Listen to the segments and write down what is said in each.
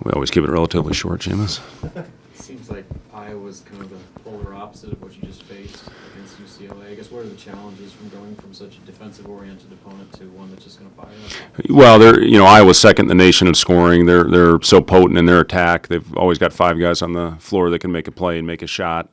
We always keep it relatively short, Seamus. Seems like Iowa's kind of the polar opposite of what you just faced against UCLA. I guess what are the challenges from going from such a defensive-oriented opponent to one that's just going to fire up? Well, Iowa's second in the nation in scoring. They're so potent in their attack. They've always got 5 guys on the floor that can make a play and make a shot.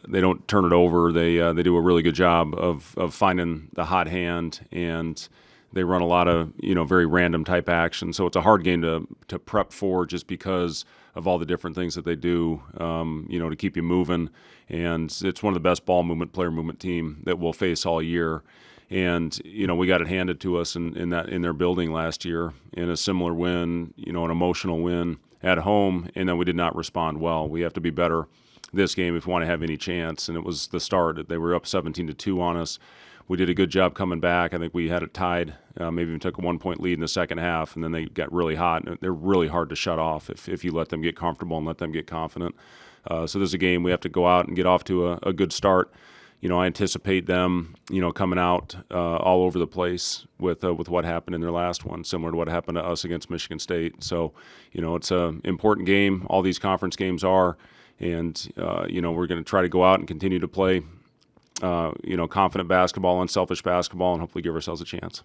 They don't turn it over. They do a really good job of finding the hot hand, and they run a lot of very random type action. So it's a hard game to prep for just because of all the different things that they do, to keep you moving. And it's one of the best ball movement, player movement team that we'll face all year. And we got it handed to us in their building last year in a similar win, an emotional win at home, and then we did not respond well. We have to be better this game if we want to have any chance. And it was the start. They were up 17-2 on us. We did a good job coming back. I think we had it tied, maybe even took a 1-point lead in the second half, and then they got really hot. And they're really hard to shut off if you let them get comfortable and let them get confident. So this is a game we have to go out and get off to a good start. I anticipate them, coming out all over the place with what happened in their last one, similar to what happened to us against Michigan State. So, it's an important game. All these conference games are, and we're going to try to go out and continue to play, confident basketball, unselfish basketball, and hopefully give ourselves a chance.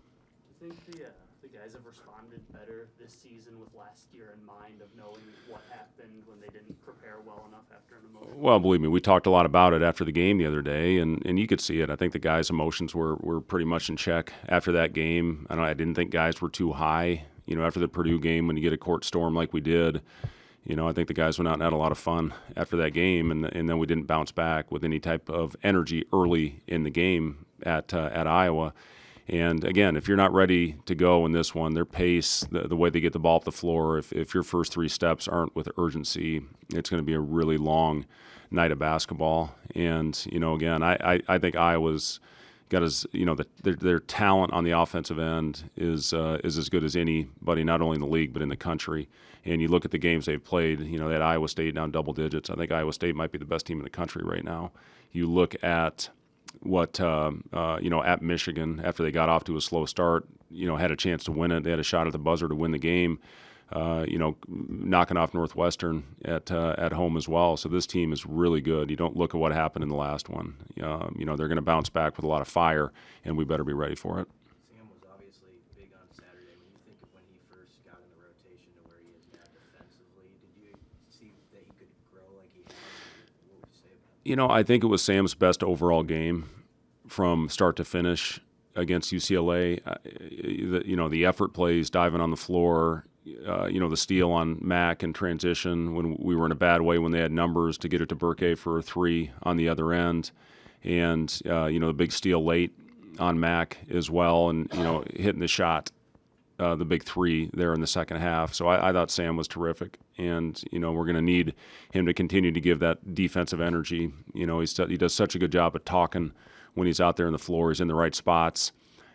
Do you think the guys have responded better this season with last year in mind of knowing what happened when they didn't prepare well enough after an emotion? Well, believe me, we talked a lot about it after the game the other day, and you could see it. I think the guys' emotions were pretty much in check after that game. I didn't think guys were too high. After the Purdue game, when you get a court storm like we did, I think the guys went out and had a lot of fun after that game, and then we didn't bounce back with any type of energy early in the game at Iowa. And again, if you're not ready to go in this one, their pace, the way they get the ball up the floor, if your first 3 steps aren't with urgency, it's going to be a really long night of basketball. And again, I think Iowa's got their talent on the offensive end is as good as anybody, not only in the league but in the country. And you look at the games they've played. They had Iowa State down double digits. I think Iowa State might be the best team in the country right now. You look at what at Michigan after they got off to a slow start, had a chance to win it. They had a shot at the buzzer to win the game. Knocking off Northwestern at home as well. So this team is really good. You don't look at what happened in the last one. They're going to bounce back with a lot of fire, and we better be ready for it. Sam was obviously big on Saturday. When you think of when he first got in the rotation to where he is now defensively, did you see that he could grow like he has? What would you say about that? I think it was Sam's best overall game from start to finish against UCLA. The effort plays, diving on the floor, the steal on Mack in transition when we were in a bad way when they had numbers to get it to Burke for a 3 on the other end. And, the big steal late on Mack as well and, hitting the shot, the big 3 there in the second half. So I thought Sam was terrific. And, we're going to need him to continue to give that defensive energy. He does such a good job of talking when he's out there on the floor. He's in the right spots.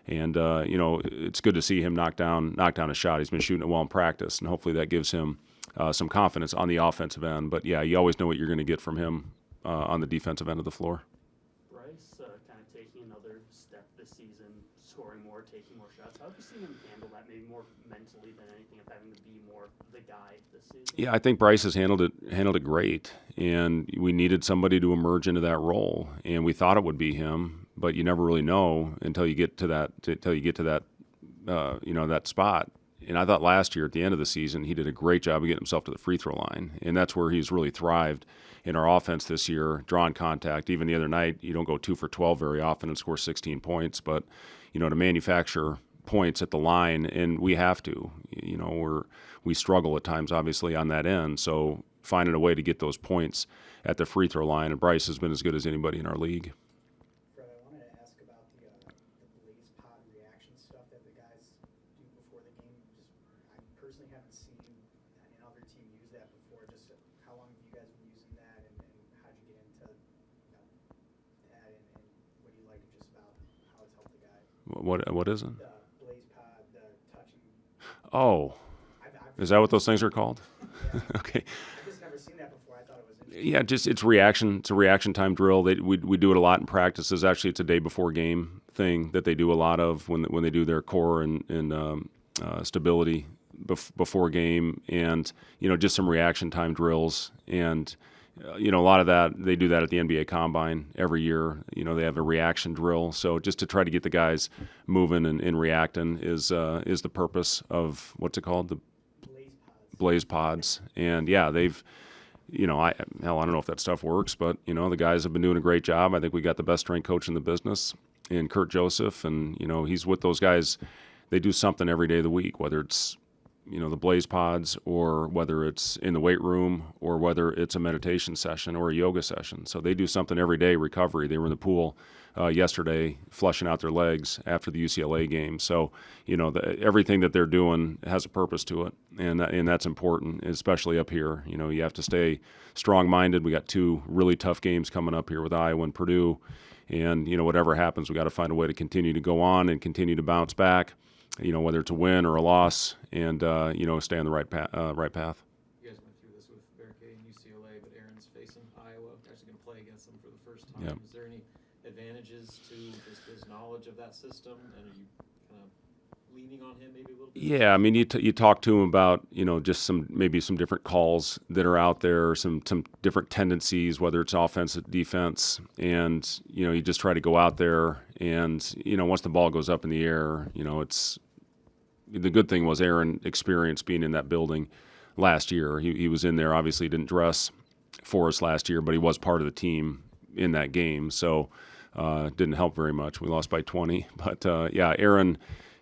And, it's good to see him knock down a shot. He's been shooting it well in practice, and hopefully that gives him some confidence on the offensive end. But, yeah, you always know what you're going to get from him on the defensive end of the floor. Bryce kind of taking another step this season, scoring more, taking more shots. How have you seen him handle that, maybe more mentally than anything, of having to be more the guy this season? Yeah, I think Bryce has handled it great, and we needed somebody to emerge into that role, and we thought it would be him. But you never really know until you get to that. That spot. And I thought last year at the end of the season he did a great job of getting himself to the free throw line, and that's where he's really thrived in our offense this year. Drawing contact. Even the other night, you don't go 2 for 12 very often and score 16 points, but to manufacture points at the line, and we have to. We struggle at times, obviously, on that end. So finding a way to get those points at the free throw line, and Bryce has been as good as anybody in our league. Personally haven't seen another team use that before. Just how long have you guys been using that, and how'd you get into that, and what do you like just about how it's helped the guy? What is it? The Blaze Pod, the touching. Oh, is that what those things are called? Yeah. Okay. I've just never seen that before. I thought it was interesting. Yeah, it's reaction. It's a reaction time drill. We do it a lot in practices. Actually, it's a day before game thing that they do a lot of when they do their core and stability before game, and just some reaction time drills. And a lot of that, they do that at the NBA Combine every year. They have a reaction drill. So just to try to get the guys moving and reacting is the purpose of what's it called, the Blaze Pods. And yeah, they've, I don't know if that stuff works, but the guys have been doing a great job. I think we got the best strength coach in the business in Kurt Joseph, and he's with those guys. They do something every day of the week, whether it's the Blaze Pods, or whether it's in the weight room, or whether it's a meditation session or a yoga session. So they do something every day. Recovery. They were in the pool yesterday, flushing out their legs after the UCLA game. So everything that they're doing has a purpose to it, and that's important, especially up here. You have to stay strong-minded. We got 2 really tough games coming up here with Iowa and Purdue, and whatever happens, we got to find a way to continue to go on and continue to bounce back. Whether it's a win or a loss, and stay on the right path. You guys went through this with Barricade and UCLA, but Aaron's facing Iowa. Actually going to play against them for the first time. Yep. Is there any advantages to just his knowledge of that system, and are you kind of leaning on him maybe a little bit? Yeah, I mean, you talk to him about just some different calls that are out there, some different tendencies, whether it's offense, defense, and you just try to go out there, and once the ball goes up in the air, it's. The good thing was Aaron experienced being in that building last year. He was in there. Obviously, didn't dress for us last year, but he was part of the team in that game. So didn't help very much. We lost by 20. But, Aaron,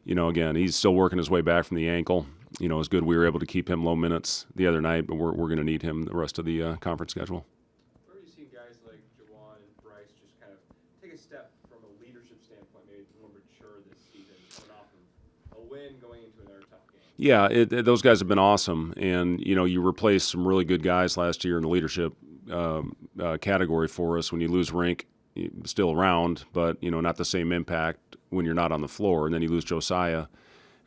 again, he's still working his way back from the ankle. It's good we were able to keep him low minutes the other night, but we're going to need him the rest of the conference schedule. Where are you seeing guys like Jawan and Bryce just kind of take a step from a leadership standpoint, maybe more mature this season, coming off of a win going into another tough game? Yeah, those guys have been awesome, and you replaced some really good guys last year in the leadership category for us. When you lose Rink, still around, but not the same impact when you're not on the floor. And then you lose Josiah.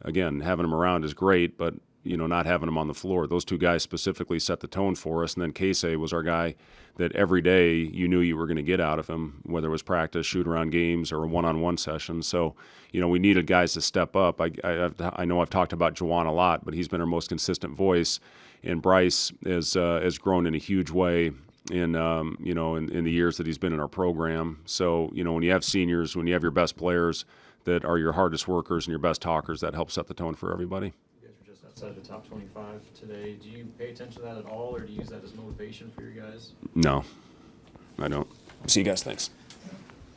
Again, having him around is great, but not having him on the floor. Those 2 guys specifically set the tone for us. And then Casey was our guy that every day you knew you were going to get out of him, whether it was practice, shoot-around games, or a one-on-one session. So, we needed guys to step up. I know I've talked about Jawan a lot, but he's been our most consistent voice. And Bryce has grown in a huge way in the years that he's been in our program. So, when you have seniors, when you have your best players that are your hardest workers and your best talkers, that helps set the tone for everybody. You guys were just outside the top 25 today. Do you pay attention to that at all, or do you use that as motivation for your guys? No, I don't. See you guys. Thanks.